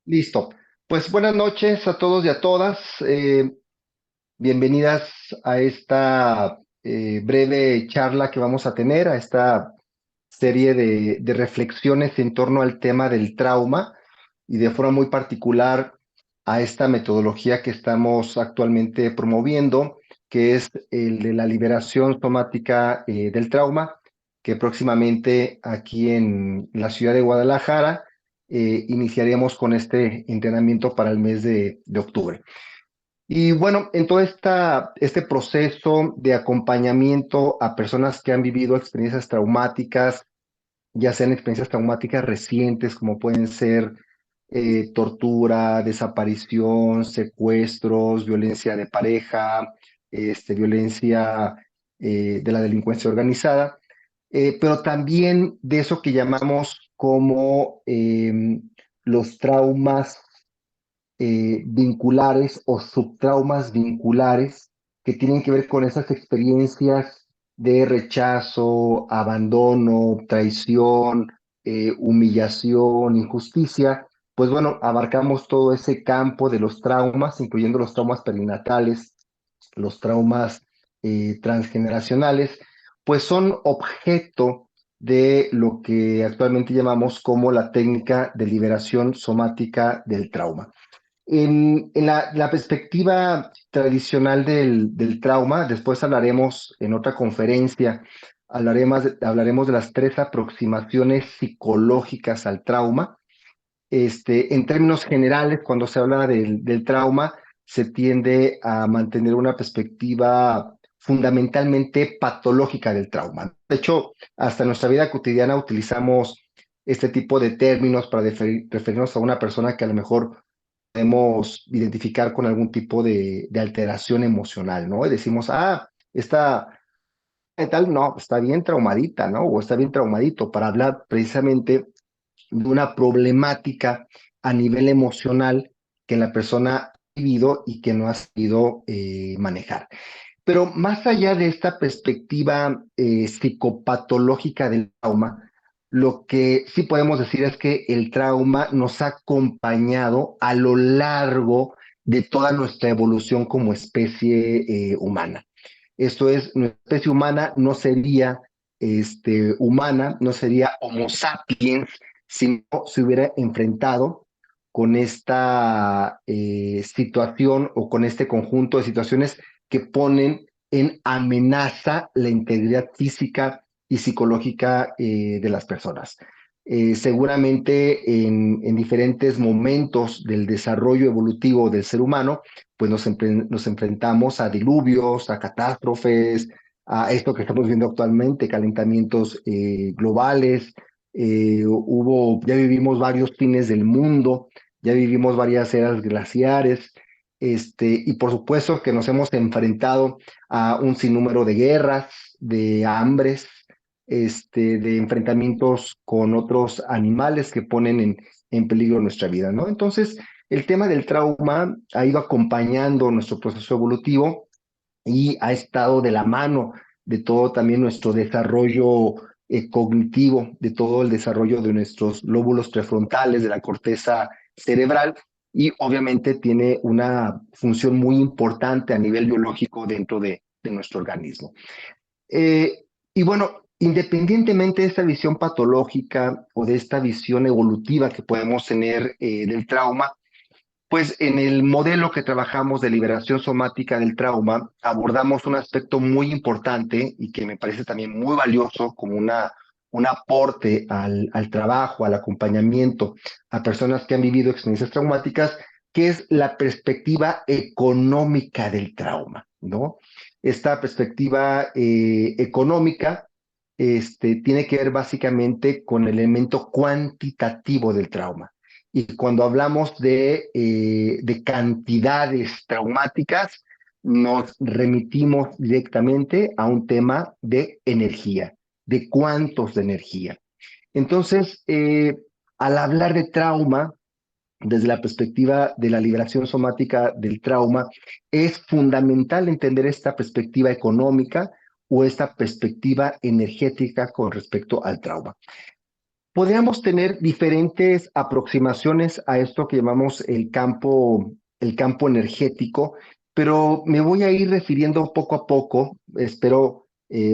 Listo. Pues buenas noches a todos y a todas. Bienvenidas a esta breve charla que vamos a tener, a esta serie de reflexiones en torno al tema del trauma y de forma muy particular a esta metodología que estamos actualmente promoviendo, que es el de la liberación somática del trauma, que próximamente aquí en la ciudad de Guadalajara iniciaremos con este entrenamiento para el mes de octubre. Y bueno, en todo este proceso de acompañamiento a personas que han vivido experiencias traumáticas, ya sean experiencias traumáticas recientes, como pueden ser tortura, desaparición, secuestros, violencia de pareja, violencia de la delincuencia organizada, pero también de eso que llamamos como los traumas vinculares o subtraumas vinculares que tienen que ver con esas experiencias de rechazo, abandono, traición, humillación, injusticia. Pues bueno, abarcamos todo ese campo de los traumas, incluyendo los traumas perinatales, los traumas transgeneracionales, pues son objeto de lo que actualmente llamamos como la técnica de liberación somática del trauma. En la perspectiva tradicional del trauma, después hablaremos en otra conferencia, hablaremos de las tres aproximaciones psicológicas al trauma. En términos generales, cuando se habla del trauma, se tiende a mantener una perspectiva fundamentalmente patológica del trauma. De hecho, hasta en nuestra vida cotidiana utilizamos este tipo de términos para referirnos a una persona que a lo mejor podemos identificar con algún tipo de alteración emocional, ¿no? Y decimos, esta tal, no, está bien traumadita, ¿no? O está bien traumadito, para hablar precisamente de una problemática a nivel emocional que la persona ha vivido y que no ha sabido manejar. Pero más allá de esta perspectiva psicopatológica del trauma, lo que sí podemos decir es que el trauma nos ha acompañado a lo largo de toda nuestra evolución como especie humana. Esto es, nuestra especie humana no sería humana, no sería Homo sapiens si no se hubiera enfrentado con esta situación o con este conjunto de situaciones que ponen en amenaza la integridad física y psicológica de las personas. Seguramente en diferentes momentos del desarrollo evolutivo del ser humano, pues nos enfrentamos a diluvios, a catástrofes, a esto que estamos viendo actualmente, calentamientos globales. Ya vivimos varios fines del mundo, ya vivimos varias eras glaciares, y por supuesto que nos hemos enfrentado a un sinnúmero de guerras, de hambres, de enfrentamientos con otros animales que ponen en peligro nuestra vida, ¿no? Entonces, el tema del trauma ha ido acompañando nuestro proceso evolutivo y ha estado de la mano de todo también nuestro desarrollo cognitivo, de todo el desarrollo de nuestros lóbulos prefrontales, de la corteza cerebral, y obviamente tiene una función muy importante a nivel biológico dentro de nuestro organismo. Y bueno, independientemente de esta visión patológica o de esta visión evolutiva que podemos tener del trauma, pues en el modelo que trabajamos de liberación somática del trauma, abordamos un aspecto muy importante y que me parece también muy valioso como un aporte al trabajo, al acompañamiento a personas que han vivido experiencias traumáticas, que es la perspectiva económica del trauma, ¿no? Esta perspectiva económica tiene que ver básicamente con el elemento cuantitativo del trauma. Y cuando hablamos de cantidades traumáticas, nos remitimos directamente a un tema de energía, de cuántos de energía. Entonces, al hablar de trauma, desde la perspectiva de la liberación somática del trauma, es fundamental entender esta perspectiva económica o esta perspectiva energética con respecto al trauma. Podríamos tener diferentes aproximaciones a esto que llamamos el campo energético, pero me voy a ir refiriendo poco a poco. Espero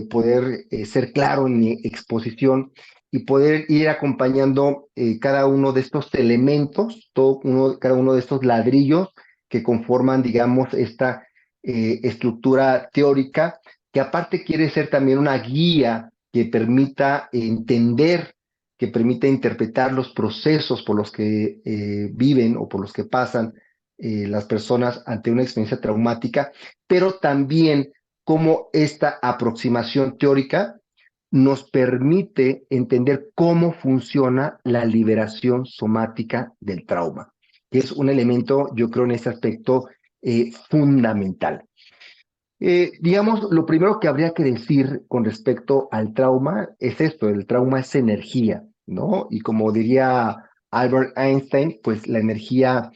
poder ser claro en mi exposición y poder ir acompañando cada uno de estos elementos, cada uno de estos ladrillos que conforman, digamos, esta estructura teórica, que aparte quiere ser también una guía que permita entender, que permite interpretar los procesos por los que viven o por los que pasan las personas ante una experiencia traumática, pero también cómo esta aproximación teórica nos permite entender cómo funciona la liberación somática del trauma, que es un elemento, yo creo, en este aspecto fundamental. Digamos, lo primero que habría que decir con respecto al trauma es esto: el trauma es energía, ¿no? Y como diría Albert Einstein, pues la energía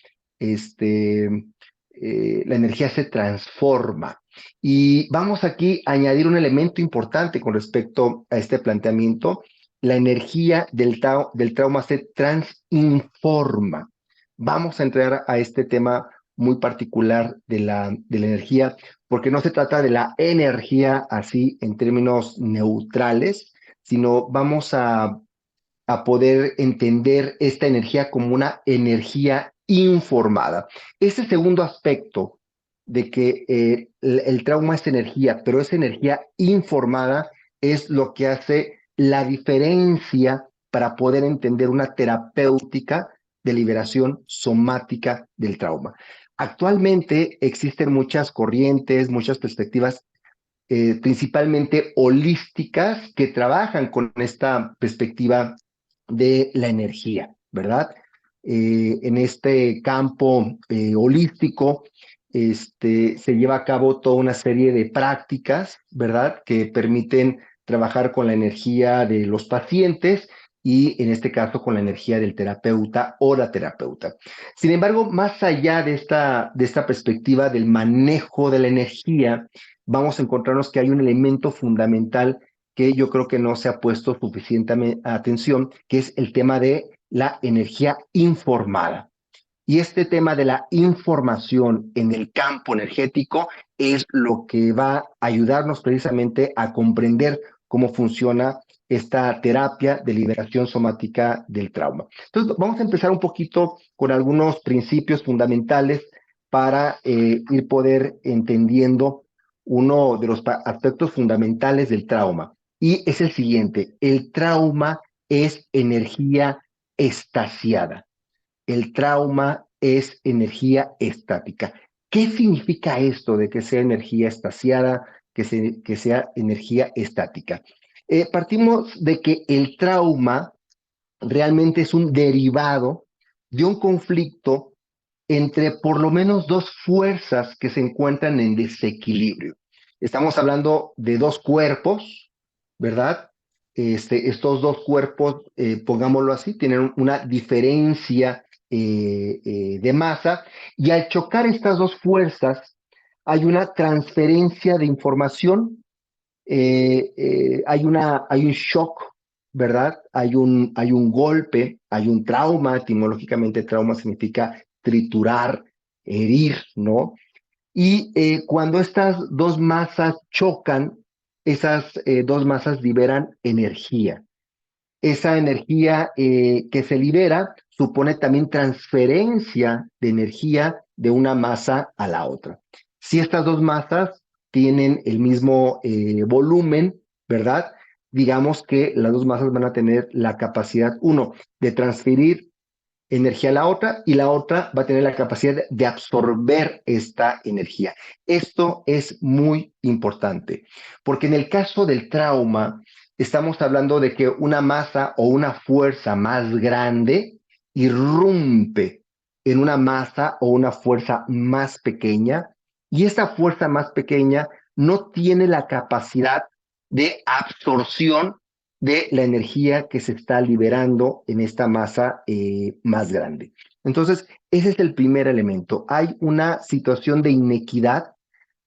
se transforma. Y vamos aquí a añadir un elemento importante con respecto a este planteamiento: la energía del trauma se transinforma. Vamos a entrar a este tema muy particular de la energía, porque no se trata de la energía así en términos neutrales, sino vamos a poder entender esta energía como una energía informada. Ese segundo aspecto de que el trauma es energía, pero es energía informada, es lo que hace la diferencia para poder entender una terapéutica de liberación somática del trauma. Actualmente existen muchas corrientes, muchas perspectivas, principalmente holísticas, que trabajan con esta perspectiva de la energía, ¿verdad? En este campo holístico, se lleva a cabo toda una serie de prácticas, ¿verdad?, que permiten trabajar con la energía de los pacientes y, en este caso, con la energía del terapeuta o la terapeuta. Sin embargo, más allá de esta perspectiva del manejo de la energía, vamos a encontrarnos que hay un elemento fundamental que yo creo que no se ha puesto suficiente atención, que es el tema de la energía informada. Y este tema de la información en el campo energético es lo que va a ayudarnos precisamente a comprender cómo funciona esta terapia de liberación somática del trauma. Entonces, vamos a empezar un poquito con algunos principios fundamentales para ir poder entendiendo uno de los aspectos fundamentales del trauma. Y es el siguiente: el trauma es energía estasiada. El trauma es energía estática. ¿Qué significa esto de que sea energía estasiada, que sea energía estática? Partimos de que el trauma realmente es un derivado de un conflicto entre por lo menos dos fuerzas que se encuentran en desequilibrio. Estamos hablando de dos cuerpos, ¿verdad? Estos dos cuerpos, pongámoslo así, tienen una diferencia de masa, y al chocar estas dos fuerzas hay una transferencia de información, hay un shock, ¿verdad? Hay un golpe, hay un trauma. Etimológicamente, trauma significa triturar, herir, ¿no? Y cuando estas dos masas chocan, esas dos masas liberan energía. Esa energía que se libera supone también transferencia de energía de una masa a la otra. Si estas dos masas tienen el mismo volumen, ¿verdad? Digamos que las dos masas van a tener la capacidad, uno, de transferir energía a la otra, y la otra va a tener la capacidad de absorber esta energía. Esto es muy importante, porque en el caso del trauma estamos hablando de que una masa o una fuerza más grande irrumpe en una masa o una fuerza más pequeña, y esta fuerza más pequeña no tiene la capacidad de absorción de la energía que se está liberando en esta masa más grande. Entonces, ese es el primer elemento. Hay una situación de inequidad,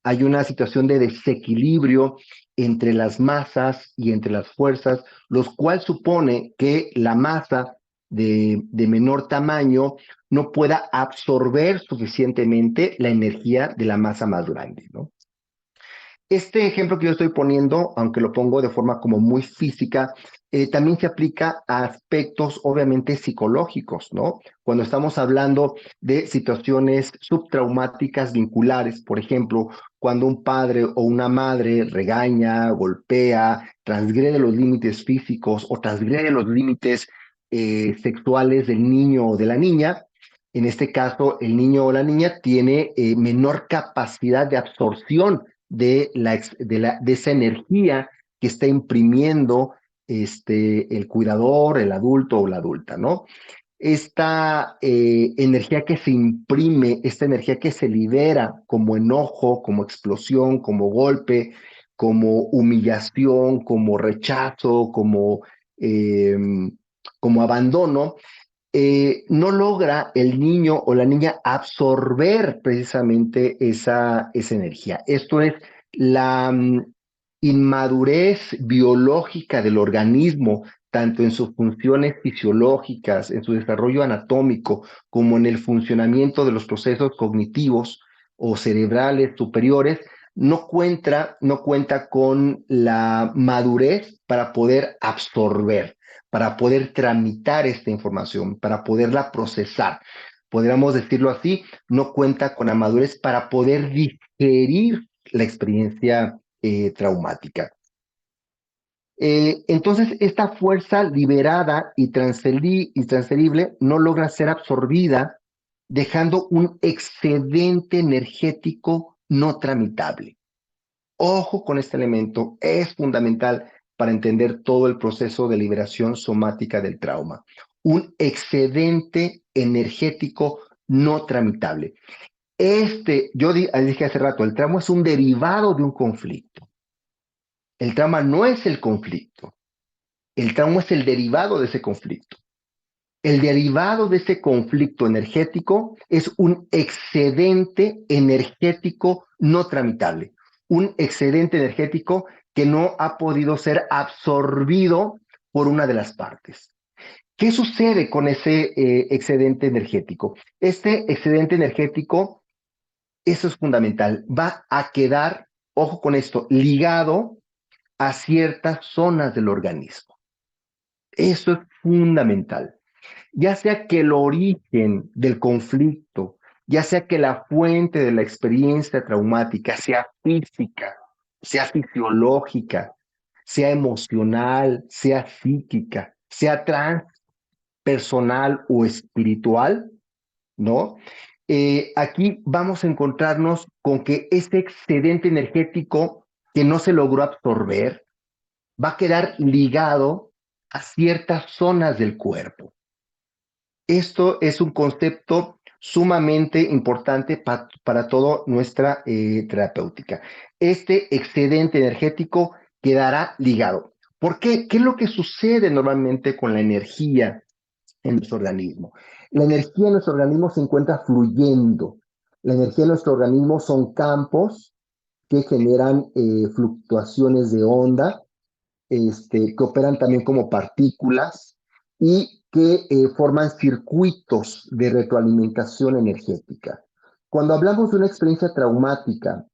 hay una situación de desequilibrio, entre las masas y entre las fuerzas, lo cual supone que la masa de menor tamaño no pueda absorber suficientemente la energía de la masa más grande, ¿no? Este ejemplo que yo estoy poniendo, aunque lo pongo de forma como muy física, también se aplica a aspectos obviamente psicológicos, ¿no? Cuando estamos hablando de situaciones subtraumáticas vinculares, por ejemplo, cuando un padre o una madre regaña, golpea, transgrede los límites físicos o transgrede los límites sexuales del niño o de la niña, en este caso el niño o la niña tiene menor capacidad de absorción de esa energía que está imprimiendo el cuidador, el adulto o la adulta, ¿no? Esta energía que se imprime, esta energía que se libera como enojo, como explosión, como golpe, como humillación, como rechazo, eh, como abandono, no logra el niño o la niña absorber precisamente esa energía. Esto es la inmadurez biológica del organismo, tanto en sus funciones fisiológicas, en su desarrollo anatómico, como en el funcionamiento de los procesos cognitivos o cerebrales superiores, no cuenta con la madurez para poder absorber, para poder tramitar esta información, para poderla procesar. Podríamos decirlo así, no cuenta con la madurez para poder digerir la experiencia traumática. Entonces, esta fuerza liberada y transferible no logra ser absorbida, dejando un excedente energético no tramitable. Ojo con este elemento, es fundamental para entender todo el proceso de liberación somática del trauma. Un excedente energético no tramitable. Yo dije hace rato, el trauma es un derivado de un conflicto. El trauma no es el conflicto. El trauma es el derivado de ese conflicto. El derivado de ese conflicto energético es un excedente energético no tramitable, un excedente energético que no ha podido ser absorbido por una de las partes. ¿Qué sucede con ese excedente energético? Este excedente energético, eso es fundamental, va a quedar, ojo con esto, ligado a ciertas zonas del organismo. Eso es fundamental. Ya sea que el origen del conflicto, ya sea que la fuente de la experiencia traumática sea física, sea fisiológica, sea emocional, sea psíquica, sea transpersonal o espiritual, ¿no? Aquí vamos a encontrarnos con que este excedente energético que no se logró absorber va a quedar ligado a ciertas zonas del cuerpo. Esto es un concepto sumamente importante para toda nuestra terapéutica. Este excedente energético quedará ligado. ¿Por qué? ¿Qué es lo que sucede normalmente con la energía en nuestro organismo? La energía en nuestro organismo se encuentra fluyendo. La energía en nuestro organismo son campos que generan fluctuaciones de onda, que operan también como partículas y que forman circuitos de retroalimentación energética. Cuando hablamos de una experiencia traumática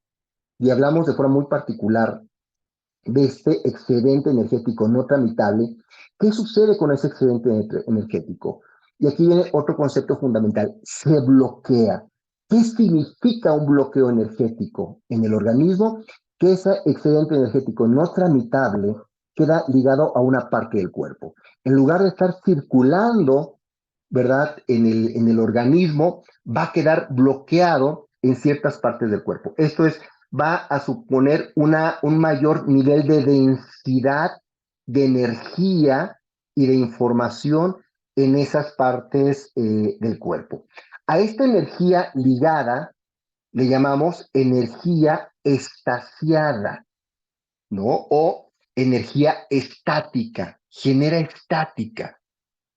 y hablamos de forma muy particular de este excedente energético no tramitable, ¿qué sucede con ese excedente energético? Y aquí viene otro concepto fundamental, se bloquea. ¿Qué significa un bloqueo energético en el organismo? Que ese excedente energético no tramitable queda ligado a una parte del cuerpo. En lugar de estar circulando, ¿verdad? En el organismo, va a quedar bloqueado en ciertas partes del cuerpo. Esto va a suponer un mayor nivel de densidad de energía y de información en esas partes del cuerpo. A esta energía ligada le llamamos energía estasiada, ¿no? O energía estática, genera estática,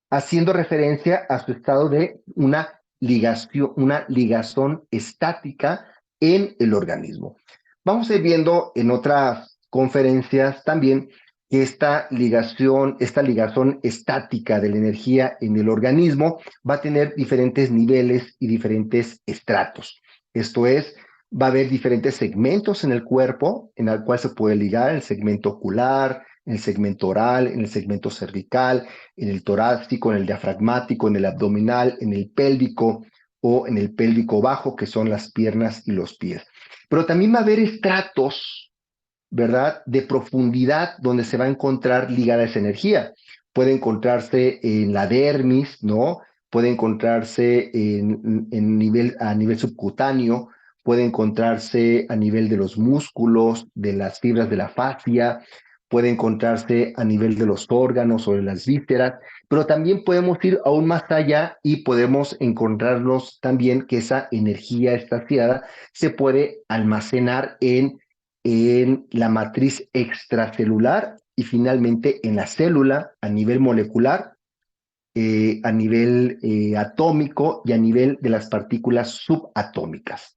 haciendo referencia a su estado de una ligazón estática en el organismo. Vamos a ir viendo en otras conferencias también que esta ligazón estática de la energía en el organismo va a tener diferentes niveles y diferentes estratos. Esto es, va a haber diferentes segmentos en el cuerpo en el cual se puede ligar el segmento ocular, el segmento oral, en el segmento cervical, en el torácico, en el diafragmático, en el abdominal, en el pélvico o en el pélvico bajo, que son las piernas y los pies. Pero también va a haber estratos, ¿verdad?, de profundidad donde se va a encontrar ligada esa energía. Puede encontrarse en la dermis, ¿no? Puede encontrarse a nivel subcutáneo, puede encontrarse a nivel de los músculos, de las fibras de la fascia, puede encontrarse a nivel de los órganos o de las vísceras, pero también podemos ir aún más allá y podemos encontrarnos también que esa energía estaciada se puede almacenar en la matriz extracelular y finalmente en la célula a nivel molecular, a nivel atómico y a nivel de las partículas subatómicas.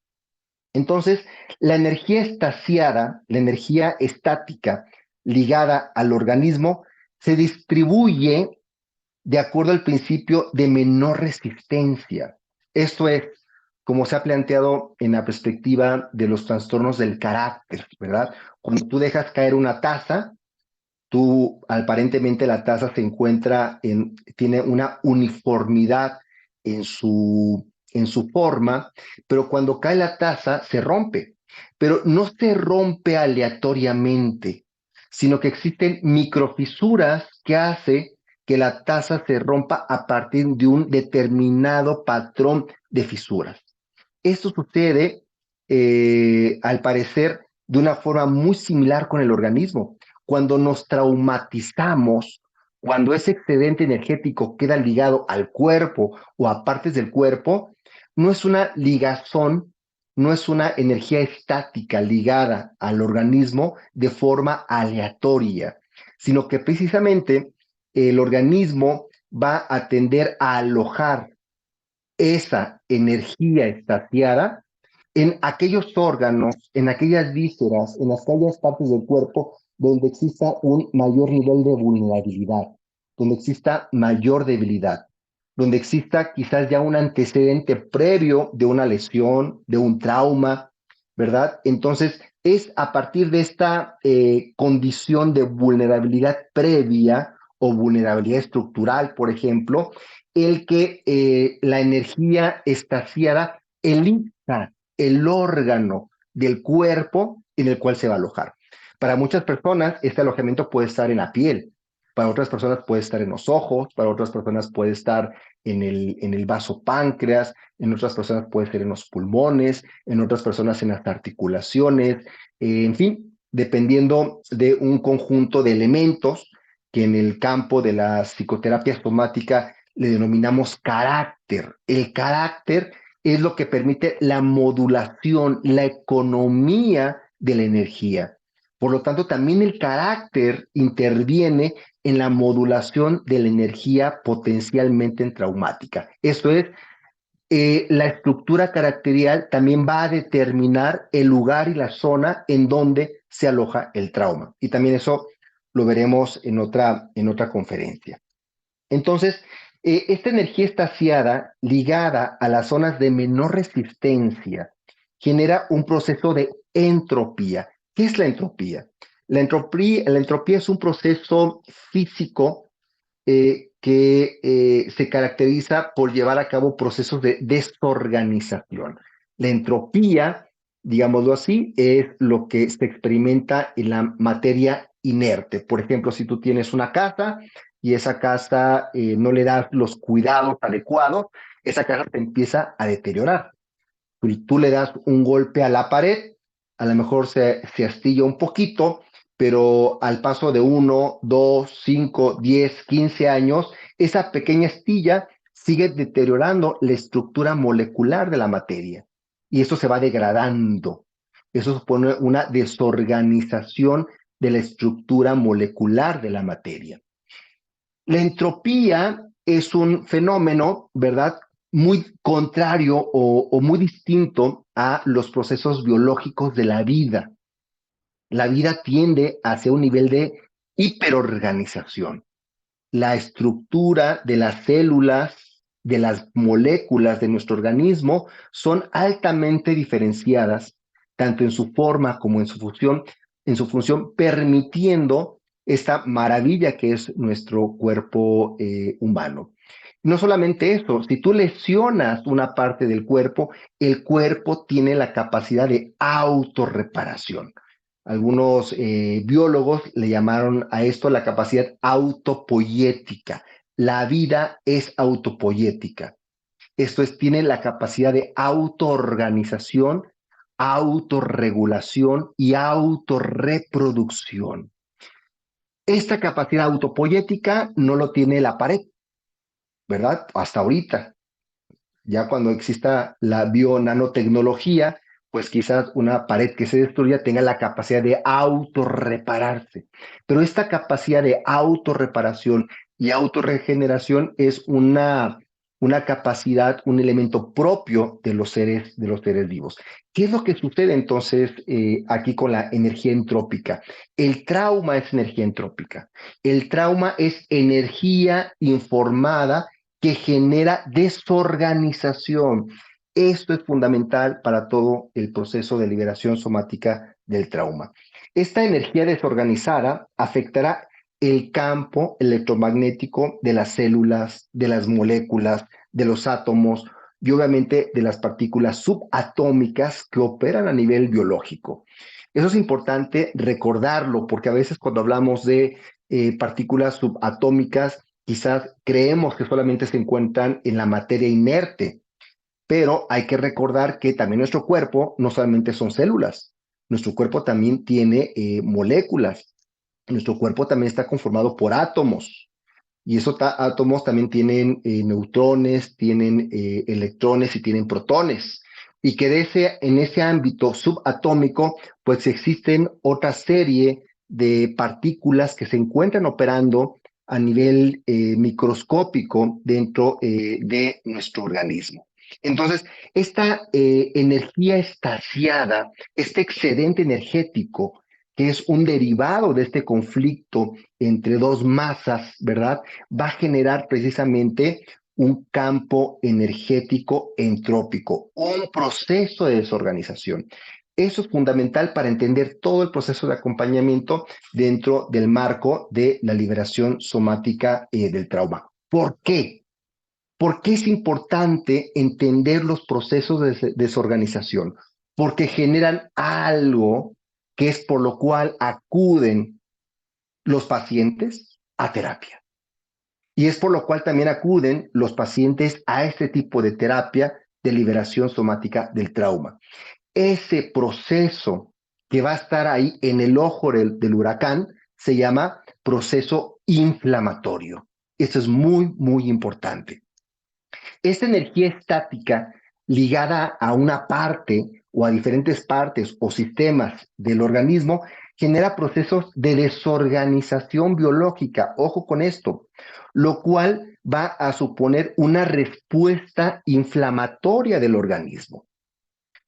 Entonces, la energía estaciada, la energía estática ligada al organismo, se distribuye de acuerdo al principio de menor resistencia. Esto es, como se ha planteado en la perspectiva de los trastornos del carácter, ¿verdad? Cuando tú dejas caer una taza, aparentemente la taza tiene una uniformidad en su forma, pero cuando cae la taza se rompe, pero no se rompe aleatoriamente, sino que existen microfisuras que hace que la taza se rompa a partir de un determinado patrón de fisuras. Esto sucede, al parecer, de una forma muy similar con el organismo. Cuando nos traumatizamos, cuando ese excedente energético queda ligado al cuerpo o a partes del cuerpo, no es una ligazón, no es una energía estática ligada al organismo de forma aleatoria, sino que precisamente el organismo va a tender a alojar esa energía estaciada en aquellos órganos, en aquellas vísceras, en aquellas partes del cuerpo donde exista un mayor nivel de vulnerabilidad, donde exista mayor debilidad, donde exista quizás ya un antecedente previo de una lesión, de un trauma, ¿verdad? Entonces, es a partir de esta condición de vulnerabilidad previa o vulnerabilidad estructural, por ejemplo, el que la energía estaciada elija el órgano del cuerpo en el cual se va a alojar. Para muchas personas, este alojamiento puede estar en la piel, para otras personas puede estar en los ojos, para otras personas puede estar en el vaso páncreas, en otras personas puede ser en los pulmones, en otras personas en las articulaciones, en fin, dependiendo de un conjunto de elementos que en el campo de la psicoterapia somática le denominamos carácter. El carácter es lo que permite la modulación, la economía de la energía. Por lo tanto, también el carácter interviene en la modulación de la energía potencialmente traumática. Esto es, la estructura caracterial también va a determinar el lugar y la zona en donde se aloja el trauma. Y también eso lo veremos en otra conferencia. Entonces, esta energía estaciada ligada a las zonas de menor resistencia genera un proceso de entropía. ¿Qué es la entropía? La entropía es un proceso físico que se caracteriza por llevar a cabo procesos de desorganización. La entropía, digámoslo así, es lo que se experimenta en la materia inerte. Por ejemplo, si tú tienes una casa y esa casa no le das los cuidados adecuados, esa casa se empieza a deteriorar. Si tú le das un golpe a la pared, a lo mejor se astilla un poquito, pero al paso de 1, 2, 5, 10, 15 años, esa pequeña astilla sigue deteriorando la estructura molecular de la materia y eso se va degradando. Eso supone una desorganización de la estructura molecular de la materia. La entropía es un fenómeno, ¿verdad?, muy contrario o muy distinto a los procesos biológicos de la vida. La vida tiende hacia un nivel de hiperorganización. La estructura de las células, de las moléculas de nuestro organismo son altamente diferenciadas, tanto en su forma como en su función, permitiendo esta maravilla que es nuestro cuerpo humano. No solamente eso, si tú lesionas una parte del cuerpo, el cuerpo tiene la capacidad de autorreparación. Algunos biólogos le llamaron a esto la capacidad autopoyética. La vida es autopoyética. Esto es, tiene la capacidad de autoorganización, autorregulación y autorreproducción. Esta capacidad autopoyética no lo tiene la pared, ¿verdad? Hasta ahorita. Ya cuando exista la bionanotecnología, pues quizás una pared que se destruya tenga la capacidad de autorrepararse. Pero esta capacidad de autorreparación y autorregeneración es una capacidad, un elemento propio de los seres vivos. ¿Qué es lo que sucede entonces aquí con la energía entrópica? El trauma es energía entrópica. El trauma es energía informada que genera desorganización. Esto es fundamental para todo el proceso de liberación somática del trauma. Esta energía desorganizada afectará el campo electromagnético de las células, de las moléculas, de los átomos y obviamente de las partículas subatómicas que operan a nivel biológico. Eso es importante recordarlo porque a veces cuando hablamos de partículas subatómicas, quizás creemos que solamente se encuentran en la materia inerte, pero hay que recordar que también nuestro cuerpo no solamente son células, nuestro cuerpo también tiene moléculas, nuestro cuerpo también está conformado por átomos, y esos átomos también tienen neutrones, tienen electrones y tienen protones. Y que en ese ámbito subatómico, pues existen otra serie de partículas que se encuentran operando a nivel microscópico dentro de nuestro organismo. Entonces, esta energía estasiada, este excedente energético, que es un derivado de este conflicto entre dos masas, ¿verdad? Va a generar precisamente un campo energético entrópico, un proceso de desorganización. Eso es fundamental para entender todo el proceso de acompañamiento dentro del marco de la liberación somática del trauma. ¿Por qué? ¿Por qué es importante entender los procesos de desorganización? Porque generan algo que es por lo cual acuden los pacientes a terapia. Y es por lo cual también acuden los pacientes a este tipo de terapia de liberación somática del trauma. Ese proceso que va a estar ahí en el ojo del huracán se llama proceso inflamatorio. Esto es muy, muy importante. Esta energía estática ligada a una parte o a diferentes partes o sistemas del organismo genera procesos de desorganización biológica, ojo con esto, lo cual va a suponer una respuesta inflamatoria del organismo.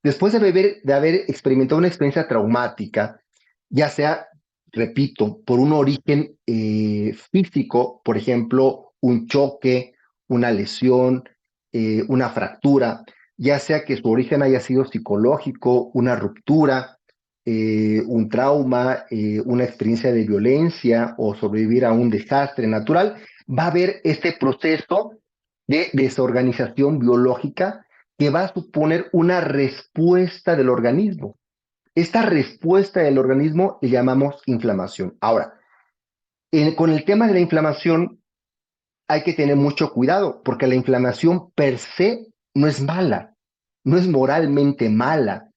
Después de haber experimentado una experiencia traumática, ya sea, repito, por un origen físico, por ejemplo, un choque, una lesión, una fractura, ya sea que su origen haya sido psicológico, una ruptura, un trauma, una experiencia de violencia o sobrevivir a un desastre natural, va a haber este proceso de desorganización biológica que va a suponer una respuesta del organismo. Esta respuesta del organismo le llamamos inflamación. Ahora, con el tema de la inflamación hay que tener mucho cuidado porque la inflamación per se no es mala, no es moralmente mala.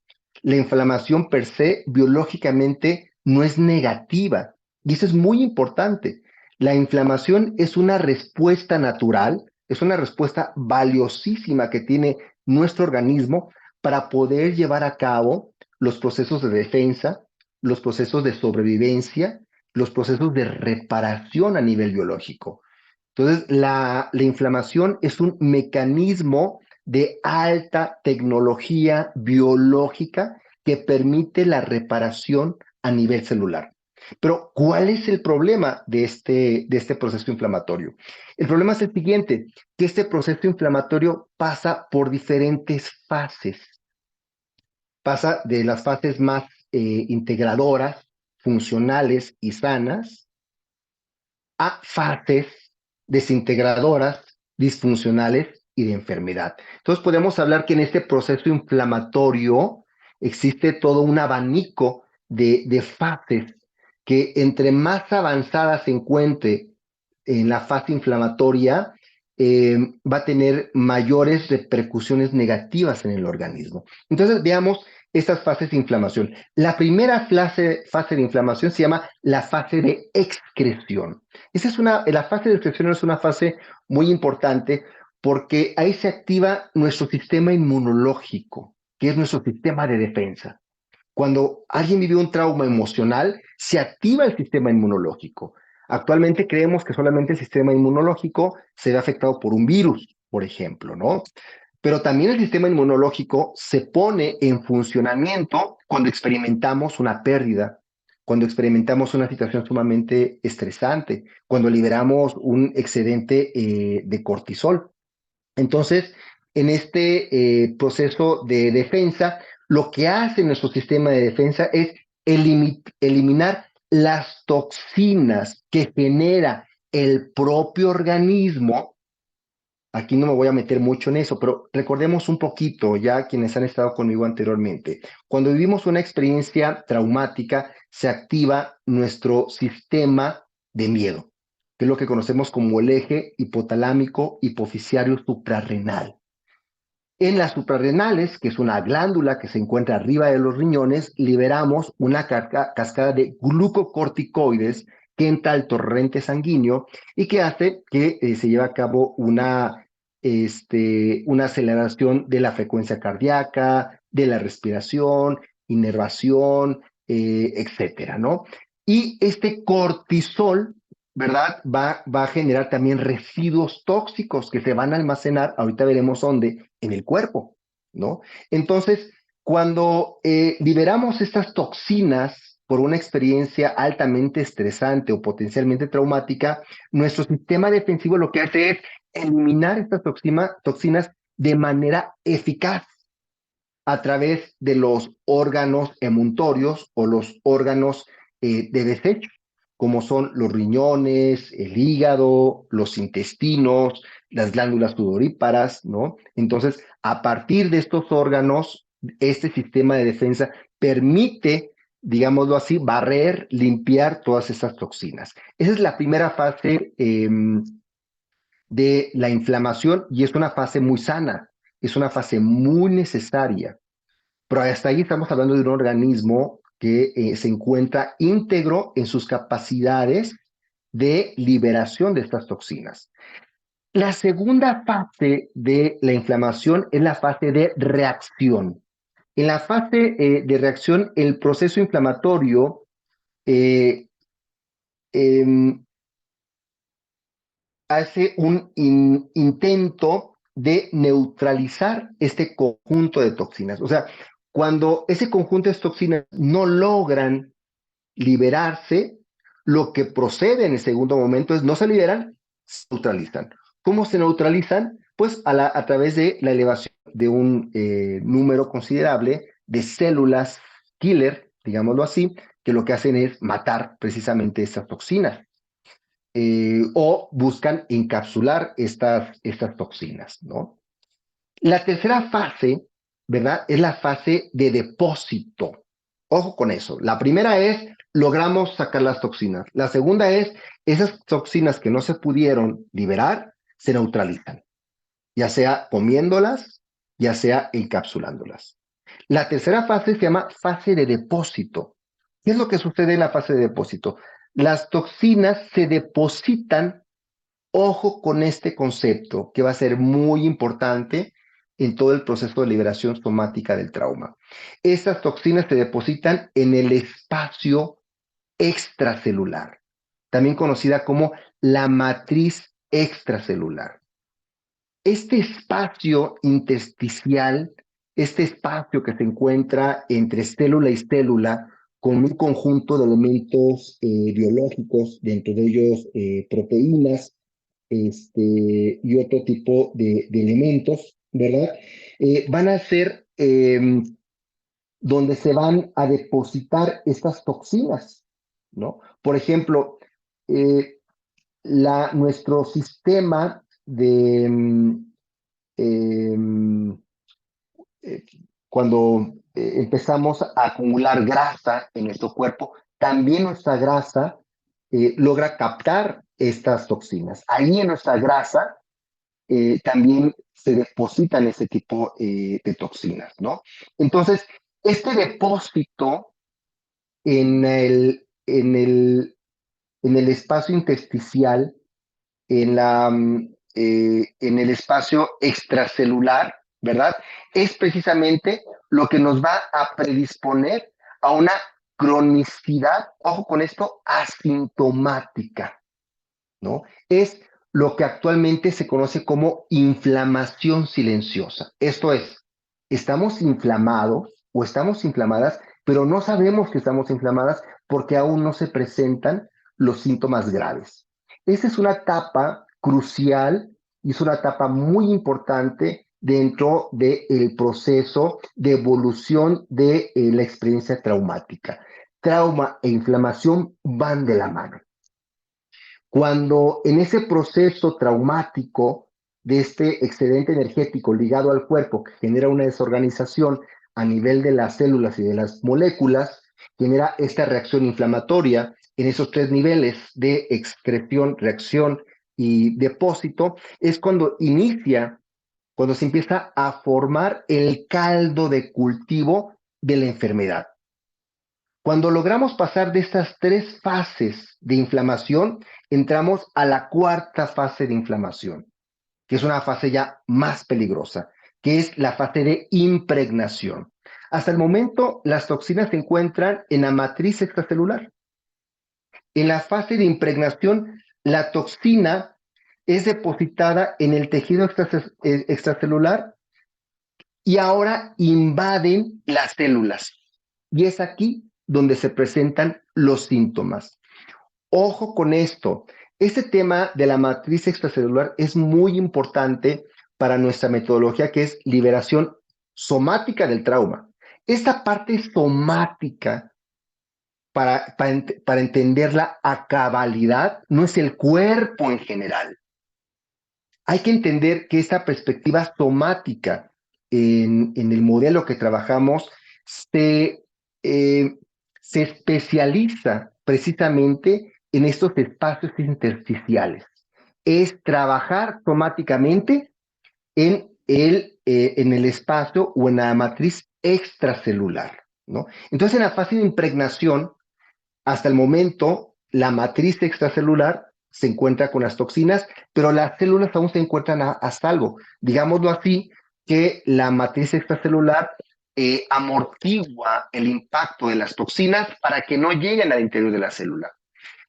La inflamación per se biológicamente no es negativa y eso es muy importante. La inflamación es una respuesta natural, es una respuesta valiosísima que tiene nuestro organismo para poder llevar a cabo los procesos de defensa, los procesos de sobrevivencia, los procesos de reparación a nivel biológico. Entonces, la inflamación es un mecanismo de alta tecnología biológica que permite la reparación a nivel celular. Pero, ¿cuál es el problema de este proceso inflamatorio? El problema es el siguiente, que este proceso inflamatorio pasa por diferentes fases. Pasa de las fases más integradoras, funcionales y sanas, a fases desintegradoras, disfuncionales y de enfermedad. Entonces podemos hablar que en este proceso inflamatorio existe todo un abanico de fases que entre más avanzada se encuentre en la fase inflamatoria, va a tener mayores repercusiones negativas en el organismo. Entonces veamos estas fases de inflamación. La primera fase de inflamación se llama la fase de excreción. La fase de excreción es una fase muy importante porque ahí se activa nuestro sistema inmunológico, que es nuestro sistema de defensa. Cuando alguien vive un trauma emocional, se activa el sistema inmunológico. Actualmente creemos que solamente el sistema inmunológico se ve afectado por un virus, por ejemplo, ¿no? Pero también el sistema inmunológico se pone en funcionamiento cuando experimentamos una pérdida, cuando experimentamos una situación sumamente estresante, cuando liberamos un excedente de cortisol. Entonces, en este proceso de defensa, lo que hace nuestro sistema de defensa es eliminar las toxinas que genera el propio organismo. Aquí no me voy a meter mucho en eso, pero recordemos un poquito ya quienes han estado conmigo anteriormente. Cuando vivimos una experiencia traumática, se activa nuestro sistema de miedo, que es lo que conocemos como el eje hipotalámico hipoficiario suprarrenal. En las suprarrenales, que es una glándula que se encuentra arriba de los riñones, liberamos una cascada de glucocorticoides que entra al torrente sanguíneo y que hace que se lleve a cabo una aceleración de la frecuencia cardíaca, de la respiración, inervación, etcétera, ¿no? Y este cortisol, ¿verdad? Va a generar también residuos tóxicos que se van a almacenar, ahorita veremos dónde, en el cuerpo, ¿no? Entonces, cuando liberamos estas toxinas por una experiencia altamente estresante o potencialmente traumática, nuestro sistema defensivo lo que hace es eliminar estas toxinas de manera eficaz a través de los órganos emuntorios o los órganos de desecho, como son los riñones, el hígado, los intestinos, las glándulas sudoríparas, ¿no? Entonces, a partir de estos órganos, este sistema de defensa permite, digámoslo así, barrer, limpiar todas esas toxinas. Esa es la primera fase de la inflamación y es una fase muy sana, es una fase muy necesaria. Pero hasta ahí estamos hablando de un organismo que se encuentra íntegro en sus capacidades de liberación de estas toxinas. La segunda fase de la inflamación es la fase de reacción. En la fase de reacción, el proceso inflamatorio eh, eh, hace un intento de neutralizar este conjunto de toxinas. O sea, cuando ese conjunto de toxinas no logran liberarse, lo que procede en el segundo momento es no se liberan, se neutralizan. ¿Cómo se neutralizan? Pues a través de la elevación de un número considerable de células killer, digámoslo así, que lo que hacen es matar precisamente estas toxinas o buscan encapsular estas toxinas, ¿no? La tercera fase, ¿verdad? Es la fase de depósito. Ojo con eso. La primera es, logramos sacar las toxinas. La segunda es, esas toxinas que no se pudieron liberar, se neutralizan, ya sea comiéndolas, ya sea encapsulándolas. La tercera fase se llama fase de depósito. ¿Qué es lo que sucede en la fase de depósito? Las toxinas se depositan. Ojo con este concepto que va a ser muy importante en todo el proceso de liberación somática del trauma. Estas toxinas se depositan en el espacio extracelular, también conocida como la matriz extracelular. Este espacio intersticial, este espacio que se encuentra entre célula y célula, con un conjunto de elementos biológicos, dentro de ellos proteínas, y otro tipo de elementos, ¿verdad? Van a ser donde se van a depositar estas toxinas, ¿no? Por ejemplo, eh, nuestro sistema em, eh, cuando empezamos a acumular grasa en nuestro cuerpo, también nuestra grasa logra captar estas toxinas. Ahí en nuestra grasa también se depositan ese tipo de toxinas, ¿no? Entonces, este depósito en el espacio intersticial, en el espacio extracelular, ¿verdad? Es precisamente lo que nos va a predisponer a una cronicidad, ojo con esto, asintomática, ¿no? Es lo que actualmente se conoce como inflamación silenciosa. Esto es, estamos inflamados o estamos inflamadas, pero no sabemos que estamos inflamadas porque aún no se presentan los síntomas graves. Esa es una etapa crucial y es una etapa muy importante dentro del proceso de evolución de la experiencia traumática. Trauma e inflamación van de la mano. Cuando en ese proceso traumático de este excedente energético ligado al cuerpo que genera una desorganización a nivel de las células y de las moléculas, genera esta reacción inflamatoria en esos tres niveles de excreción, reacción y depósito, es cuando cuando se empieza a formar el caldo de cultivo de la enfermedad. Cuando logramos pasar de estas tres fases de inflamación, entramos a la cuarta fase de inflamación, que es una fase ya más peligrosa, que es la fase de impregnación. Hasta el momento, las toxinas se encuentran en la matriz extracelular. En la fase de impregnación, la toxina es depositada en el tejido extracelular y ahora invaden las células. Y es aquí donde se presentan los síntomas. Ojo con esto. Este tema de la matriz extracelular es muy importante para nuestra metodología, que es liberación somática del trauma. Esta parte somática, para entenderla a cabalidad, no es el cuerpo en general. Hay que entender que esta perspectiva somática en el modelo que trabajamos eh, se especializa precisamente en estos espacios intersticiales. Es trabajar somáticamente en el espacio o en la matriz extracelular, ¿no? Entonces, en la fase de impregnación, hasta el momento, la matriz extracelular se encuentra con las toxinas, pero las células aún se encuentran a salvo. Digámoslo así, que la matriz extracelular amortigua el impacto de las toxinas para que no lleguen al interior de la célula.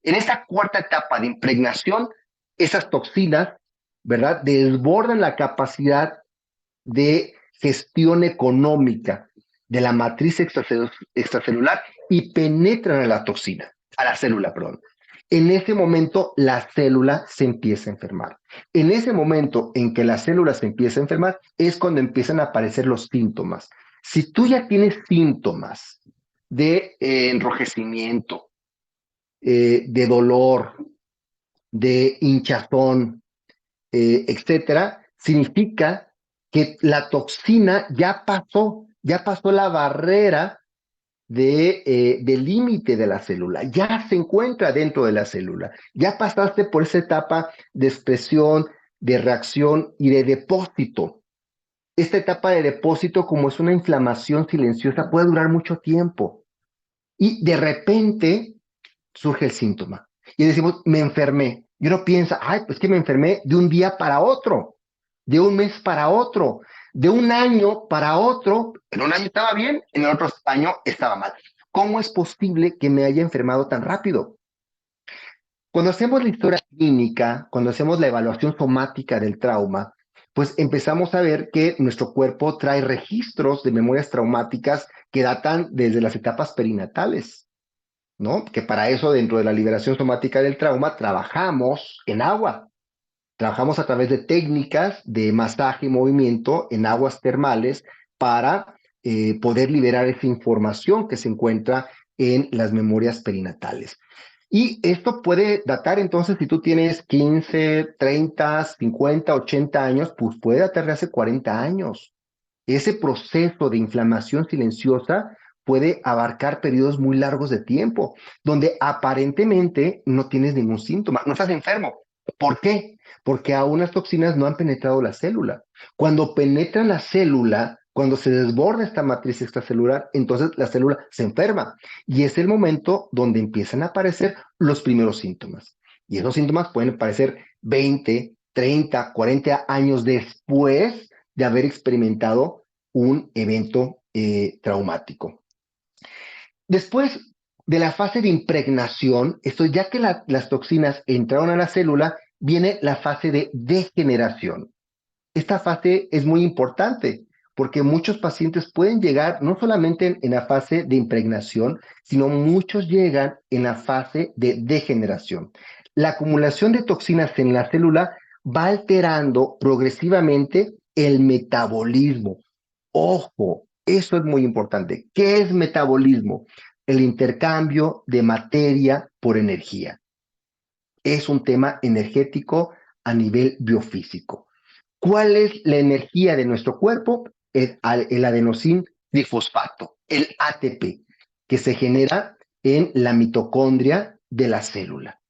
En esta cuarta etapa de impregnación, esas toxinas, ¿verdad?, desbordan la capacidad de gestión económica de la matriz extracelular y penetran a la toxina, a la célula, perdón. En ese momento la célula se empieza a enfermar. En ese momento en que la célula se empieza a enfermar es cuando empiezan a aparecer los síntomas. Si tú ya tienes síntomas de enrojecimiento, de dolor, de hinchazón, etcétera, significa que la toxina ya pasó la barrera del límite de la célula, ya se encuentra dentro de la célula, ya pasaste por esa etapa de expresión, de reacción y de depósito. Esta etapa de depósito, como es una inflamación silenciosa, puede durar mucho tiempo y de repente surge el síntoma y decimos, me enfermé. Y uno piensa, ay, pues que me enfermé de un día para otro, de un mes para otro, de un año para otro. En un año estaba bien, en el otro año estaba mal. ¿Cómo es posible que me haya enfermado tan rápido? Cuando hacemos la historia clínica, cuando hacemos la evaluación somática del trauma, pues empezamos a ver que nuestro cuerpo trae registros de memorias traumáticas que datan desde las etapas perinatales, ¿no? Que para eso, dentro de la liberación somática del trauma, trabajamos en agua. Trabajamos a través de técnicas de masaje y movimiento en aguas termales para poder liberar esa información que se encuentra en las memorias perinatales. Y esto puede datar entonces, si tú tienes 15, 30, 50, 80 años, pues puede datar de hace 40 años. Ese proceso de inflamación silenciosa puede abarcar periodos muy largos de tiempo, donde aparentemente no tienes ningún síntoma, no estás enfermo. ¿Por qué? Porque aún las toxinas no han penetrado la célula. Cuando penetra la célula, cuando se desborda esta matriz extracelular, entonces la célula se enferma y es el momento donde empiezan a aparecer los primeros síntomas. Y esos síntomas pueden aparecer 20, 30, 40 años después de haber experimentado un evento traumático. Después de la fase de impregnación, esto ya que las toxinas entraron a la célula, viene la fase de degeneración. Esta fase es muy importante porque muchos pacientes pueden llegar no solamente en la fase de impregnación, sino muchos llegan en la fase de degeneración. La acumulación de toxinas en la célula va alterando progresivamente el metabolismo. Ojo, eso es muy importante. ¿Qué es metabolismo? El intercambio de materia por energía. Es un tema energético a nivel biofísico. ¿Cuál es la energía de nuestro cuerpo? El adenosín trifosfato, el ATP, que se genera en la mitocondria de la célula.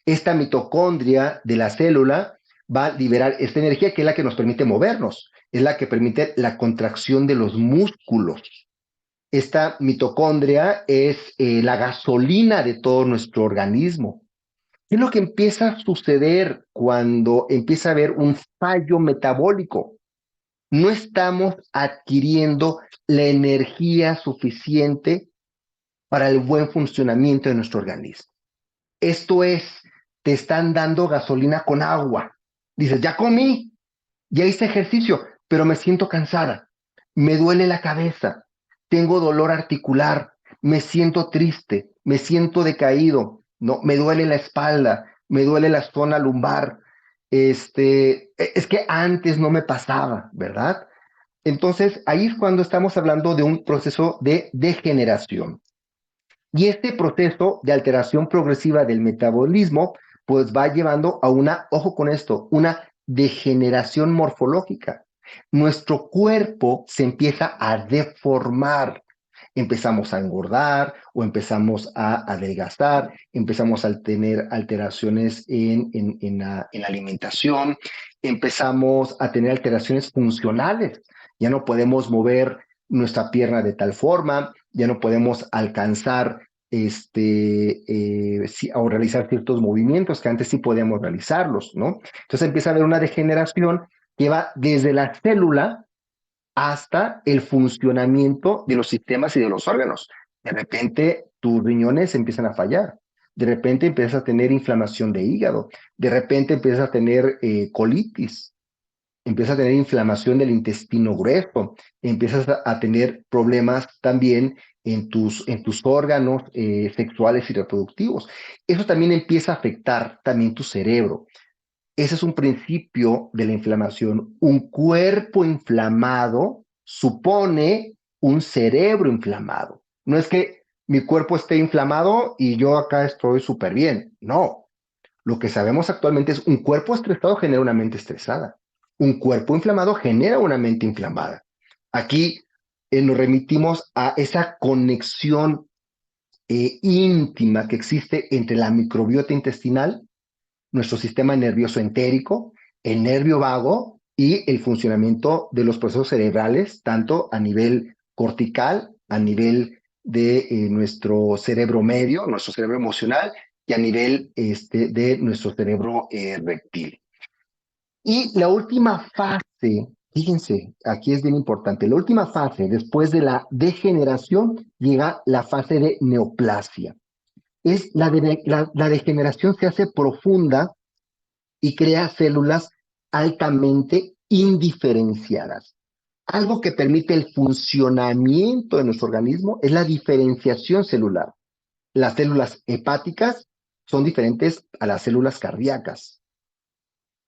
Esta mitocondria de la célula va a liberar esta energía que es la que nos permite movernos, es la que permite la contracción de los músculos. Esta mitocondria es la gasolina de todo nuestro organismo. ¿Qué es lo que empieza a suceder cuando empieza a haber un fallo metabólico? No estamos adquiriendo la energía suficiente para el buen funcionamiento de nuestro organismo. Esto es, te están dando gasolina con agua. Dices, ya comí, ya hice ejercicio, pero me siento cansada, me duele la cabeza, tengo dolor articular, me siento triste, me siento decaído, no, me duele la espalda, me duele la zona lumbar. Es que antes no me pasaba, ¿verdad? Entonces, ahí es cuando estamos hablando de un proceso de degeneración. Y este proceso de alteración progresiva del metabolismo, pues va llevando a una, ojo con esto, una degeneración morfológica. Nuestro cuerpo se empieza a deformar. Empezamos a engordar o empezamos a adelgazar, empezamos a tener alteraciones en la alimentación, empezamos a tener alteraciones funcionales. Ya no podemos mover nuestra pierna de tal forma, ya no podemos alcanzar o realizar ciertos movimientos que antes sí podíamos realizarlos, ¿no? Entonces empieza a haber una degeneración que va desde la célula hasta el funcionamiento de los sistemas y de los órganos. De repente tus riñones empiezan a fallar, de repente empiezas a tener inflamación de hígado, de repente empiezas a tener colitis, empiezas a tener inflamación del intestino grueso, empiezas a tener problemas también en tus órganos sexuales y reproductivos. Eso también empieza a afectar también tu cerebro. Ese es un principio de la inflamación. Un cuerpo inflamado supone un cerebro inflamado. No es que mi cuerpo esté inflamado y yo acá estoy súper bien. No, lo que sabemos actualmente es un cuerpo estresado genera una mente estresada. Un cuerpo inflamado genera una mente inflamada. Aquí nos remitimos a esa conexión íntima que existe entre la microbiota intestinal, nuestro sistema nervioso entérico, el nervio vago y el funcionamiento de los procesos cerebrales, tanto a nivel cortical, a nivel de nuestro cerebro medio, nuestro cerebro emocional y a nivel de nuestro cerebro reptil. Y la última fase, fíjense, aquí es bien importante, la última fase después de la degeneración llega la fase de neoplasia. La degeneración se hace profunda y crea células altamente indiferenciadas. Algo que permite el funcionamiento de nuestro organismo es la diferenciación celular. Las células hepáticas son diferentes a las células cardíacas.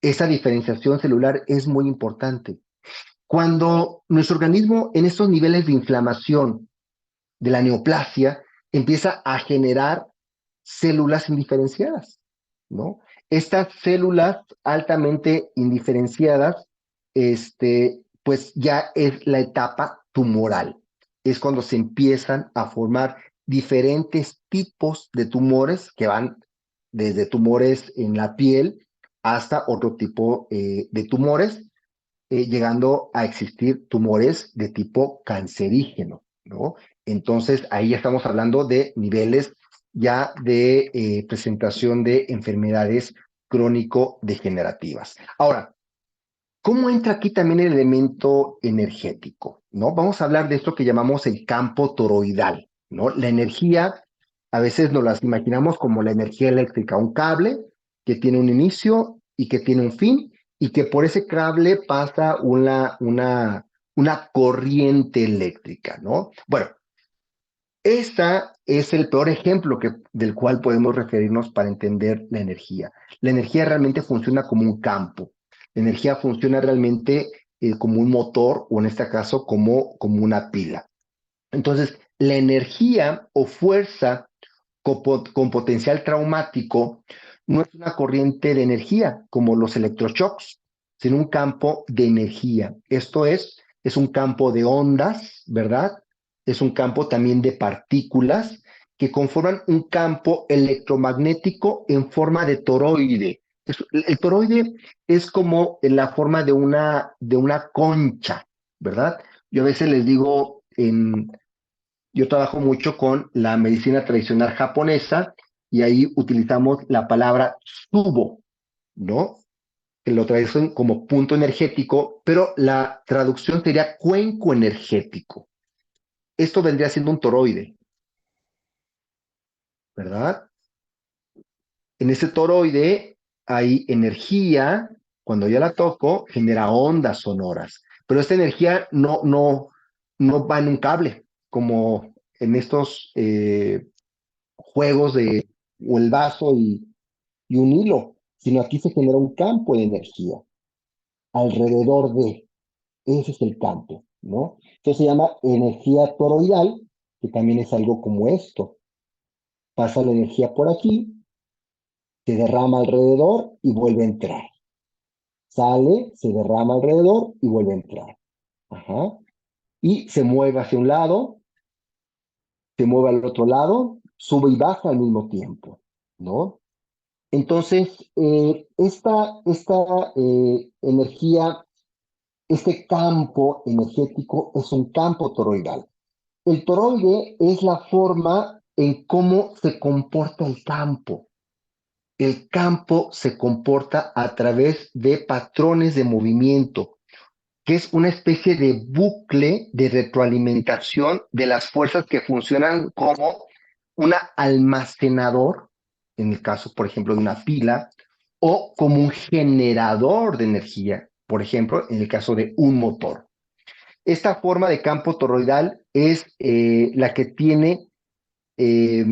Esa diferenciación celular es muy importante. Cuando nuestro organismo en estos niveles de inflamación de la neoplasia empieza a generar células indiferenciadas, ¿no? Estas células altamente indiferenciadas, pues ya es la etapa tumoral. Es cuando se empiezan a formar diferentes tipos de tumores que van desde tumores en la piel hasta otro tipo de tumores, llegando a existir tumores de tipo cancerígeno, ¿no? Entonces, ahí ya estamos hablando de niveles ya de presentación de enfermedades crónico-degenerativas. Ahora, ¿cómo entra aquí también el elemento energético? ¿No? Vamos a hablar de esto que llamamos el campo toroidal, ¿no? La energía, a veces nos las imaginamos como la energía eléctrica, un cable que tiene un inicio y que tiene un fin, y que por ese cable pasa una corriente eléctrica, ¿no? Bueno, este es el peor ejemplo del cual podemos referirnos para entender la energía. La energía realmente funciona como un campo. La energía funciona realmente como un motor o en este caso como una pila. Entonces, la energía o fuerza con potencial traumático no es una corriente de energía como los electroshocks, sino un campo de energía. Esto es un campo de ondas, ¿verdad? Es un campo también de partículas que conforman un campo electromagnético en forma de toroide. El toroide es como en la forma de una concha, ¿verdad? Yo a veces les digo yo trabajo mucho con la medicina tradicional japonesa y ahí utilizamos la palabra subo, ¿no? Que lo traducen como punto energético, pero la traducción sería cuenco energético. Esto vendría siendo un toroide, ¿verdad? En ese toroide hay energía, cuando ya la toco, genera ondas sonoras, pero esta energía no va en un cable, como en estos juegos de o el vaso y un hilo, sino aquí se genera un campo de energía alrededor de, ese es el campo, ¿no? Entonces se llama energía toroidal, que también es algo como esto. Pasa la energía por aquí, se derrama alrededor y vuelve a entrar. Sale, se derrama alrededor y vuelve a entrar. Ajá. Y se mueve hacia un lado, se mueve al otro lado, sube y baja al mismo tiempo, ¿no? Entonces, esta energía, este campo energético es un campo toroidal. El toroide es la forma en cómo se comporta el campo. El campo se comporta a través de patrones de movimiento, que es una especie de bucle de retroalimentación de las fuerzas que funcionan como un almacenador, en el caso, por ejemplo, de una pila, o como un generador de energía, por ejemplo, en el caso de un motor. Esta forma de campo toroidal es la que tiene eh,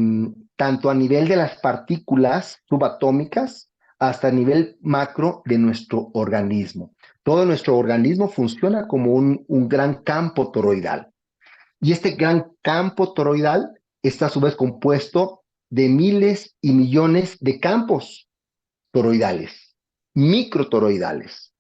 tanto a nivel de las partículas subatómicas hasta a nivel macro de nuestro organismo. Todo nuestro organismo funciona como un gran campo toroidal. Y este gran campo toroidal está a su vez compuesto de miles y millones de campos toroidales, microtoroidales.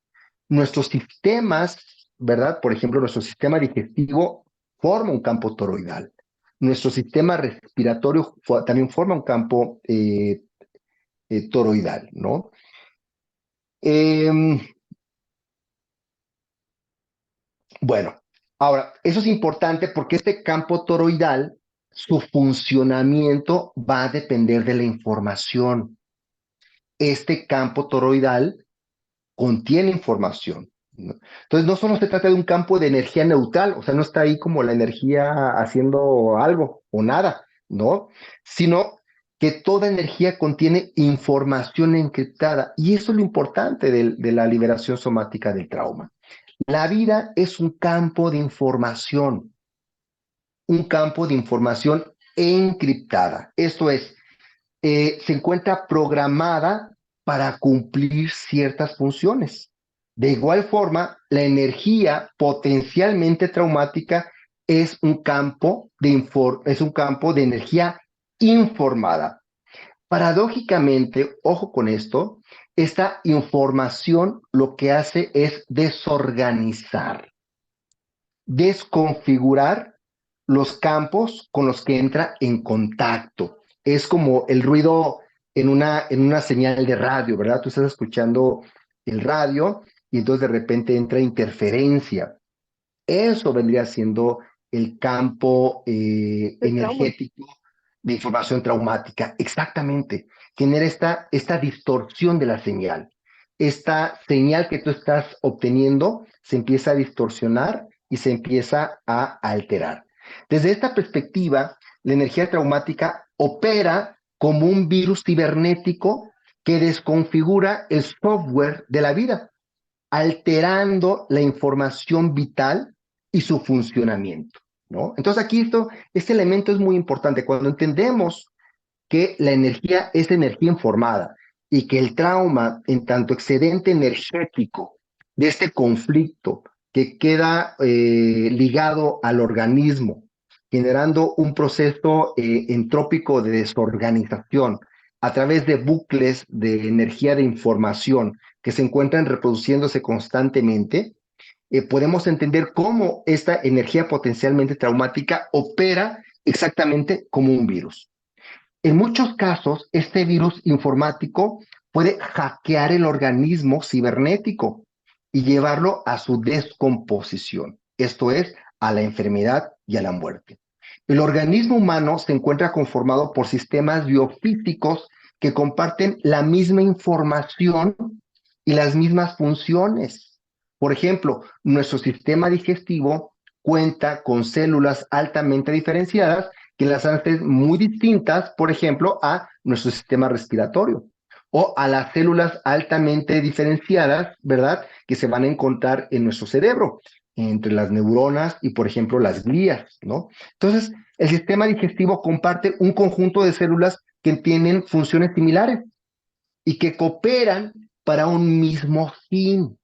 Nuestros sistemas, ¿verdad? Por ejemplo, nuestro sistema digestivo forma un campo toroidal. Nuestro sistema respiratorio también forma un campo toroidal, ¿no? Eh, bueno, ahora, eso es importante porque este campo toroidal, su funcionamiento va a depender de la información. Este campo toroidal contiene información, ¿no? Entonces, no solo se trata de un campo de energía neutral, o sea, no está ahí como la energía haciendo algo o nada, ¿no? Sino que toda energía contiene información encriptada. Y eso es lo importante de la liberación somática del trauma. La vida es un campo de información encriptada. Esto es, se encuentra programada para cumplir ciertas funciones. De igual forma, la energía potencialmente traumática es un campo de energía informada. Paradójicamente, ojo con esto, esta información lo que hace es desorganizar, desconfigurar los campos con los que entra en contacto. Es como el ruido en una señal de radio, ¿verdad? Tú estás escuchando el radio y entonces de repente entra interferencia. Eso vendría siendo el campo El trauma. energético de información traumática. Exactamente. Genera esta distorsión de la señal. Esta señal que tú estás obteniendo se empieza a distorsionar y se empieza a alterar. Desde esta perspectiva, la energía traumática opera como un virus cibernético que desconfigura el software de la vida, alterando la información vital y su funcionamiento, ¿no? Entonces aquí este elemento es muy importante. Cuando entendemos que la energía es energía informada y que el trauma, en tanto excedente energético de este conflicto que queda ligado al organismo, generando un proceso entrópico de desorganización a través de bucles de energía de información que se encuentran reproduciéndose constantemente, podemos entender cómo esta energía potencialmente traumática opera exactamente como un virus. En muchos casos, este virus informático puede hackear el organismo cibernético y llevarlo a su descomposición, esto es, a la enfermedad y a la muerte. El organismo humano se encuentra conformado por sistemas biofísicos que comparten la misma información y las mismas funciones. Por ejemplo, nuestro sistema digestivo cuenta con células altamente diferenciadas que las hacen muy distintas, por ejemplo, a nuestro sistema respiratorio o a las células altamente diferenciadas, ¿verdad? Que se van a encontrar en nuestro cerebro, entre las neuronas y, por ejemplo, las glías, ¿no? Entonces, el sistema digestivo comparte un conjunto de células que tienen funciones similares y que cooperan para un mismo fin.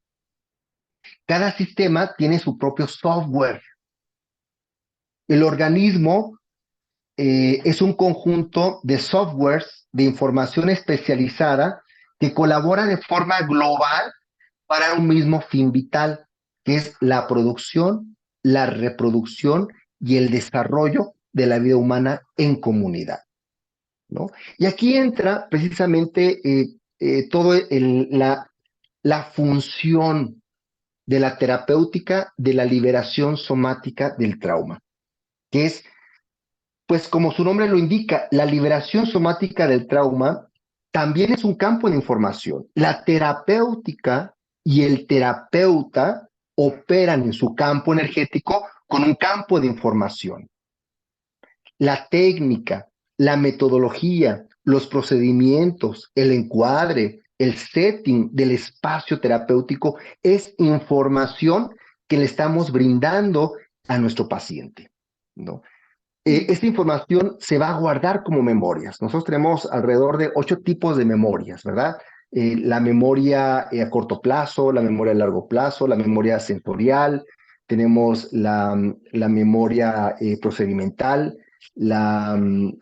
Cada sistema tiene su propio software. El organismo es un conjunto de softwares de información especializada que colabora de forma global para un mismo fin vital, que es la producción, la reproducción y el desarrollo de la vida humana en comunidad, ¿no? Y aquí entra precisamente todo la función de la terapéutica de la liberación somática del trauma, que es, pues como su nombre lo indica, la liberación somática del trauma también es un campo de información. La terapéutica y el terapeuta operan en su campo energético con un campo de información. La técnica, la metodología, los procedimientos, el encuadre, el setting del espacio terapéutico es información que le estamos brindando a nuestro paciente, ¿no? Mm. Esta información se va a guardar como memorias. Nosotros tenemos alrededor de 8 tipos de memorias, ¿verdad? La memoria a corto plazo, la memoria a largo plazo, la memoria sensorial, tenemos la memoria procedimental, la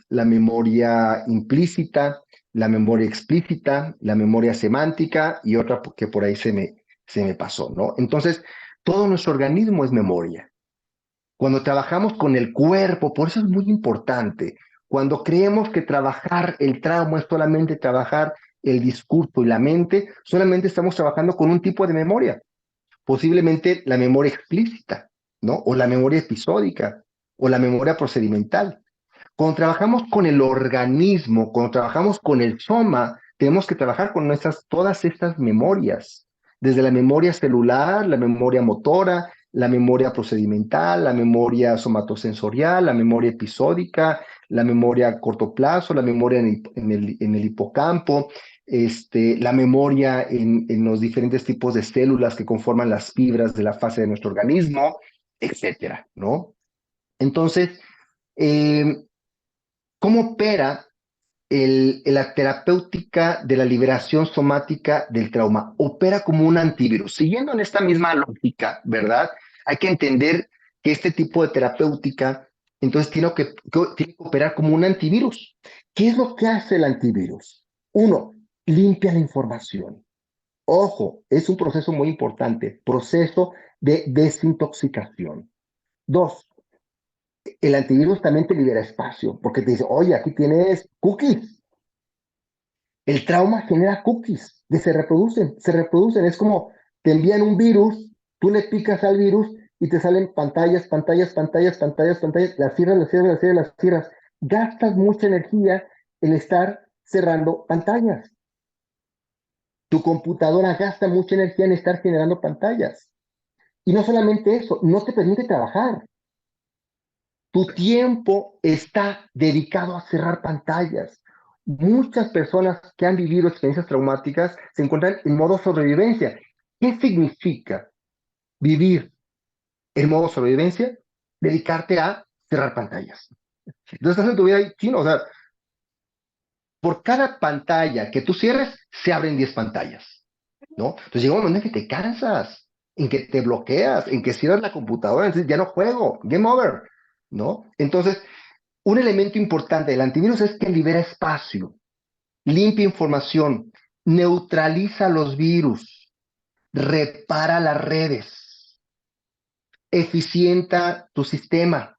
memoria implícita, la memoria explícita, la memoria semántica y otra que por ahí se me pasó, ¿no? Entonces, todo nuestro organismo es memoria. Cuando trabajamos con el cuerpo, por eso es muy importante. Cuando creemos que trabajar el trauma es solamente trabajar el discurso y la mente, solamente estamos trabajando con un tipo de memoria, posiblemente la memoria explícita, ¿no? O la memoria episódica, o la memoria procedimental. Cuando trabajamos con el organismo, cuando trabajamos con el soma, tenemos que trabajar con todas estas memorias, desde la memoria celular, la memoria motora, la memoria procedimental, la memoria somatosensorial, la memoria episódica, la memoria a corto plazo, la memoria en el hipocampo, la memoria en los diferentes tipos de células que conforman las fibras de la fase de nuestro organismo, etcétera, ¿no? Entonces, eh, ¿cómo opera la terapéutica de la liberación somática del trauma? Opera como un antivirus. Siguiendo en esta misma lógica, ¿verdad? Hay que entender que este tipo de terapéutica, entonces, tiene que operar como un antivirus. ¿Qué es lo que hace el antivirus? Uno, limpia la información. Ojo, es un proceso muy importante, proceso de desintoxicación. Dos, el antivirus también te libera espacio, porque te dice, oye, aquí tienes cookies. El trauma genera cookies que se reproducen. Es como te envían un virus, tú le picas al virus y te salen pantallas, pantallas, pantallas, pantallas, pantallas, las cierras, las cierras, las cierras, las cierras. Gastas mucha energía en estar cerrando pantallas. Tu computadora gasta mucha energía en estar generando pantallas. Y no solamente eso, no te permite trabajar. Tu tiempo está dedicado a cerrar pantallas. Muchas personas que han vivido experiencias traumáticas se encuentran en modo sobrevivencia. ¿Qué significa vivir en modo sobrevivencia? Dedicarte a cerrar pantallas. Entonces estás en tu vida ahí, chino, o sea, por cada pantalla que tú cierres, se abren 10 pantallas, ¿no? Entonces llega un momento en que te cansas, en que te bloqueas, en que cierras la computadora, entonces ya no juego, game over, ¿no? Entonces, un elemento importante del antivirus es que libera espacio, limpia información, neutraliza los virus, repara las redes, eficienta tu sistema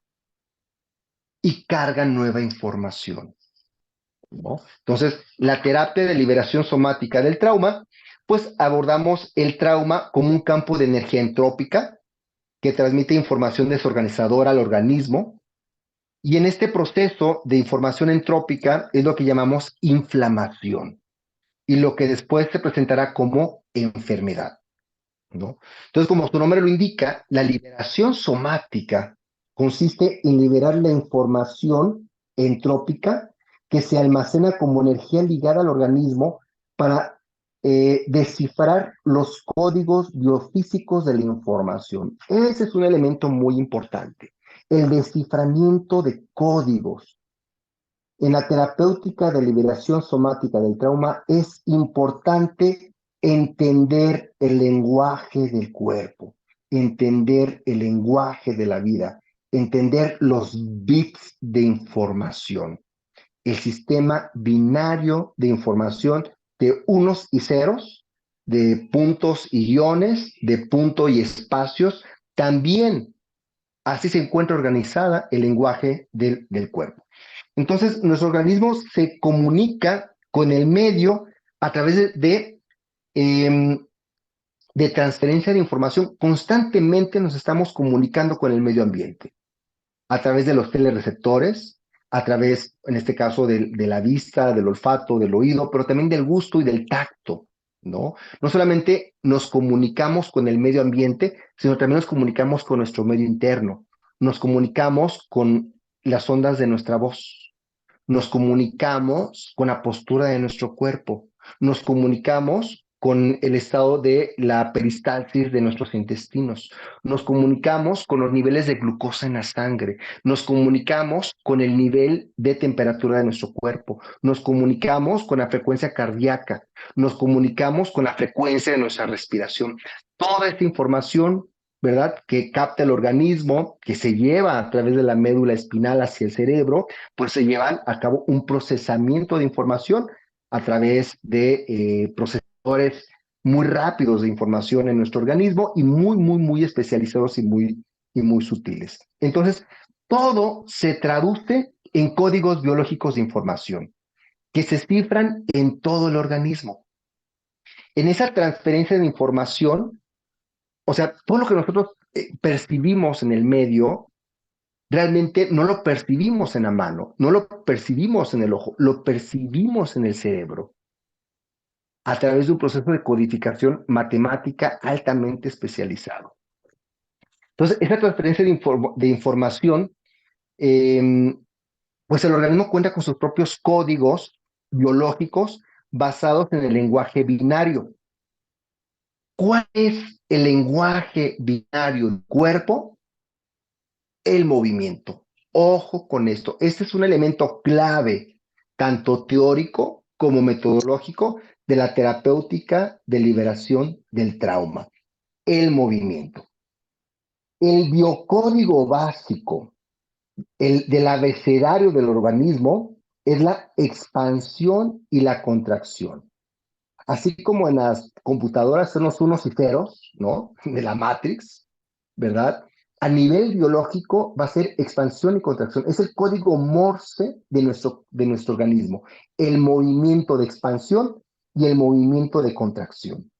y carga nueva información, ¿no? Entonces, la terapia de liberación somática del trauma, pues abordamos el trauma como un campo de energía entrópica que transmite información desorganizadora al organismo. Y en este proceso de información entrópica es lo que llamamos inflamación y lo que después se presentará como enfermedad, ¿no? Entonces, como su nombre lo indica, la liberación somática consiste en liberar la información entrópica que se almacena como energía ligada al organismo para descifrar los códigos biofísicos de la información. Ese es un elemento muy importante, el desciframiento de códigos. En la terapéutica de liberación somática del trauma es importante entender el lenguaje del cuerpo, entender el lenguaje de la vida, entender los bits de información, el sistema binario de información de unos y ceros, de puntos y guiones, de punto y espacios. También así se encuentra organizada el lenguaje del cuerpo. Entonces, nuestro organismo se comunica con el medio a través eh, de transferencia de información. Constantemente nos estamos comunicando con el medio ambiente a través de los telereceptores, a través, en este caso, de la vista, del olfato, del oído, pero también del gusto y del tacto, ¿no? No solamente nos comunicamos con el medio ambiente, sino también nos comunicamos con nuestro medio interno. Nos comunicamos con las ondas de nuestra voz. Nos comunicamos con la postura de nuestro cuerpo, nos comunicamos con el estado de la peristalsis de nuestros intestinos, nos comunicamos con los niveles de glucosa en la sangre, nos comunicamos con el nivel de temperatura de nuestro cuerpo, nos comunicamos con la frecuencia cardíaca, nos comunicamos con la frecuencia de nuestra respiración. Toda esta información, ¿verdad?, que capta el organismo, que se lleva a través de la médula espinal hacia el cerebro, pues se llevan a cabo un procesamiento de información a través de procesadores muy rápidos de información en nuestro organismo y muy, muy, muy especializados y muy sutiles. Entonces, todo se traduce en códigos biológicos de información que se cifran en todo el organismo. En esa transferencia de información, o sea, todo lo que nosotros percibimos en el medio, realmente no lo percibimos en la mano, no lo percibimos en el ojo, lo percibimos en el cerebro a través de un proceso de codificación matemática altamente especializado. Entonces, esa transferencia de información eh, Pues el organismo cuenta con sus propios códigos biológicos basados en el lenguaje binario. ¿Cuál es el lenguaje binario del cuerpo? El movimiento. Ojo con esto. Este es un elemento clave, tanto teórico como metodológico, de la terapéutica de liberación del trauma. El movimiento. El biocódigo básico, el del abecedario del organismo, es la expansión y la contracción. Así como en las computadoras son los unos y ceros, ¿no? De la Matrix, ¿verdad? A nivel biológico va a ser expansión y contracción. Es el código Morse de nuestro organismo. El movimiento de expansión y el movimiento de contracción.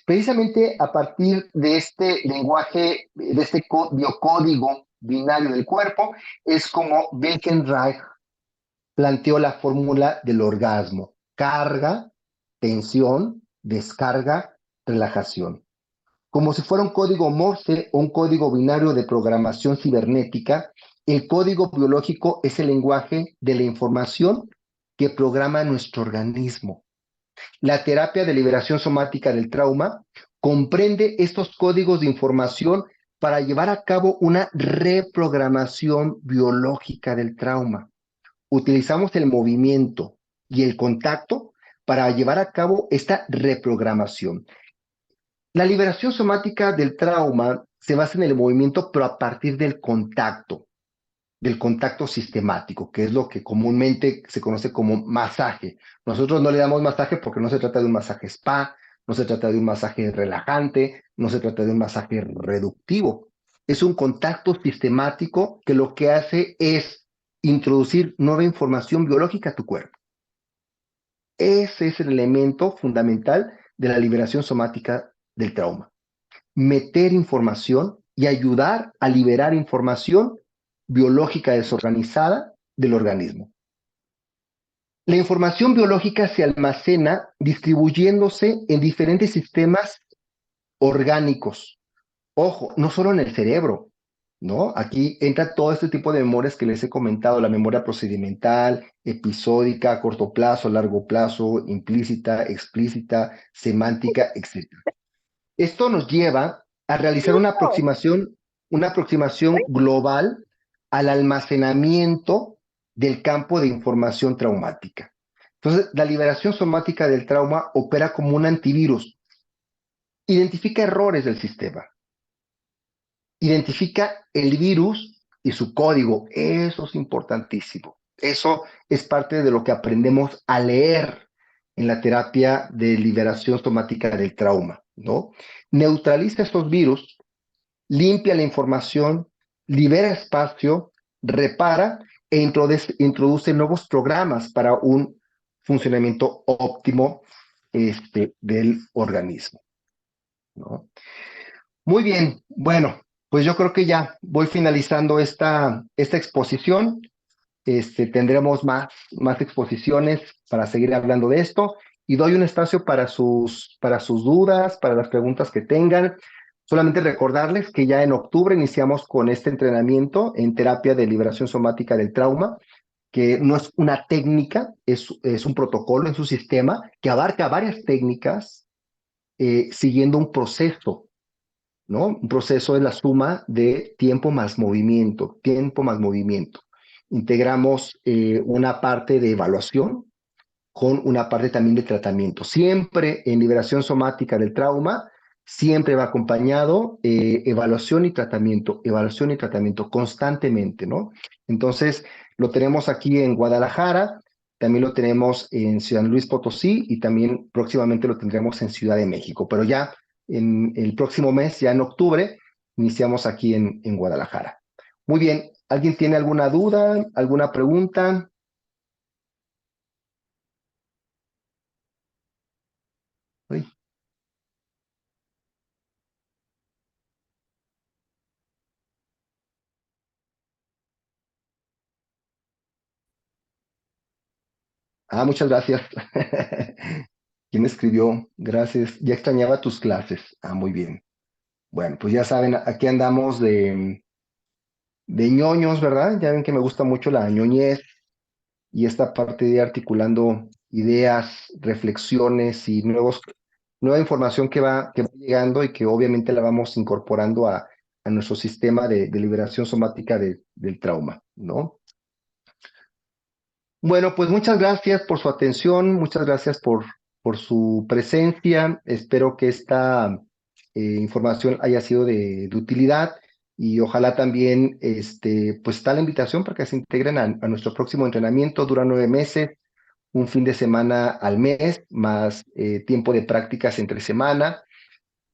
Precisamente a partir de este lenguaje, de este biocódigo binario del cuerpo, es como Wilkenreich planteó la fórmula del orgasmo: carga, tensión, descarga, relajación. Como si fuera un código Morse o un código binario de programación cibernética, el código biológico es el lenguaje de la información que programa nuestro organismo. La terapia de liberación somática del trauma comprende estos códigos de información para llevar a cabo una reprogramación biológica del trauma. Utilizamos el movimiento y el contacto para llevar a cabo esta reprogramación. La liberación somática del trauma se basa en el movimiento, pero a partir del contacto sistemático, que es lo que comúnmente se conoce como masaje. Nosotros no le damos masaje porque no se trata de un masaje spa, no se trata de un masaje relajante, no se trata de un masaje reductivo. Es un contacto sistemático que lo que hace es introducir nueva información biológica a tu cuerpo. Ese es el elemento fundamental de la liberación somática del trauma. Meter información y ayudar a liberar información biológica desorganizada del organismo. La información biológica se almacena distribuyéndose en diferentes sistemas orgánicos. Ojo, no solo en el cerebro, ¿no? Aquí entra todo este tipo de memorias que les he comentado: la memoria procedimental, episódica, a corto plazo, largo plazo, implícita, explícita, semántica, etc. Esto nos lleva a realizar una aproximación global al almacenamiento del campo de información traumática. Entonces, la liberación somática del trauma opera como un antivirus. Identifica errores del sistema, identifica el virus y su código. Eso es importantísimo. Eso es parte de lo que aprendemos a leer en la terapia de liberación somática del trauma, ¿no? Neutraliza estos virus, limpia la información, libera espacio, repara e introduce nuevos programas para un funcionamiento óptimo del organismo, ¿no? Muy bien, bueno, pues yo creo que ya voy finalizando esta exposición. Tendremos más exposiciones para seguir hablando de esto, y doy un espacio para sus dudas, para las preguntas que tengan. Solamente recordarles que ya en octubre iniciamos con este entrenamiento en terapia de liberación somática del trauma, que no es una técnica, es un protocolo, es un sistema que abarca varias técnicas, siguiendo un proceso, ¿no? Un proceso es la suma de tiempo más movimiento, tiempo más movimiento. Integramos una parte de evaluación con una parte también de tratamiento. Siempre en liberación somática del trauma, siempre va acompañado evaluación y tratamiento constantemente, ¿no? Entonces, lo tenemos aquí en Guadalajara, también lo tenemos en Ciudad Luis Potosí, y también próximamente lo tendremos en Ciudad de México, pero ya en el próximo mes, ya en octubre, iniciamos aquí en Guadalajara. Muy bien, ¿alguien tiene alguna duda, alguna pregunta? Uy. Muchas gracias. ¿Quién escribió? Gracias. Ya extrañaba tus clases. Muy bien. Bueno, pues ya saben, aquí andamos de ñoños, ¿verdad? Ya ven que me gusta mucho la ñoñez y esta parte de articulando ideas, reflexiones y nueva información que va llegando y que obviamente la vamos incorporando a nuestro sistema de liberación somática del trauma, ¿no? Bueno, pues muchas gracias por su atención, muchas gracias por su presencia. Espero que esta información haya sido de utilidad y ojalá también pues está la invitación para que se integren a nuestro próximo entrenamiento. Dura 9 meses, un fin de semana al mes, más tiempo de prácticas entre semana.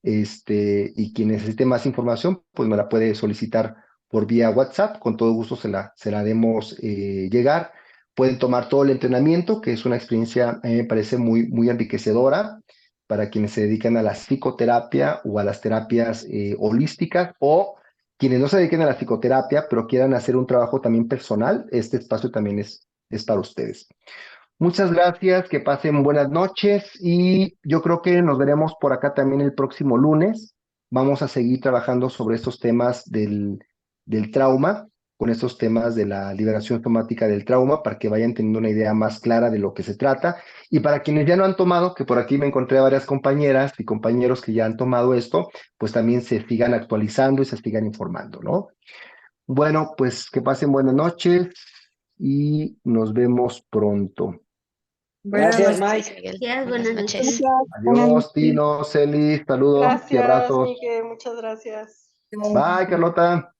Y quien necesite más información, pues me la puede solicitar por vía WhatsApp. Con todo gusto se la demos llegar. Pueden tomar todo el entrenamiento, que es una experiencia, a mí me parece muy enriquecedora para quienes se dedican a la psicoterapia o a las terapias holísticas, o quienes no se dediquen a la psicoterapia, pero quieran hacer un trabajo también personal. Este espacio también es para ustedes. Muchas gracias, que pasen buenas noches y yo creo que nos veremos por acá también el próximo lunes. Vamos a seguir trabajando sobre estos temas del trauma, con estos temas de la liberación somática del trauma, para que vayan teniendo una idea más clara de lo que se trata. Y para quienes ya no han tomado, que por aquí me encontré a varias compañeras y compañeros que ya han tomado esto, pues también se sigan actualizando y se sigan informando, ¿no? Bueno, pues que pasen buenas noches y nos vemos pronto. Buenas Gracias, noches, Mike. Miguel. Gracias, Buenas buenas noches. noches. Gracias, buenas Adiós, noches. Tino, Celis, saludos y Gracias, abrazos. Miguel. Muchas gracias. Bye, Carlota.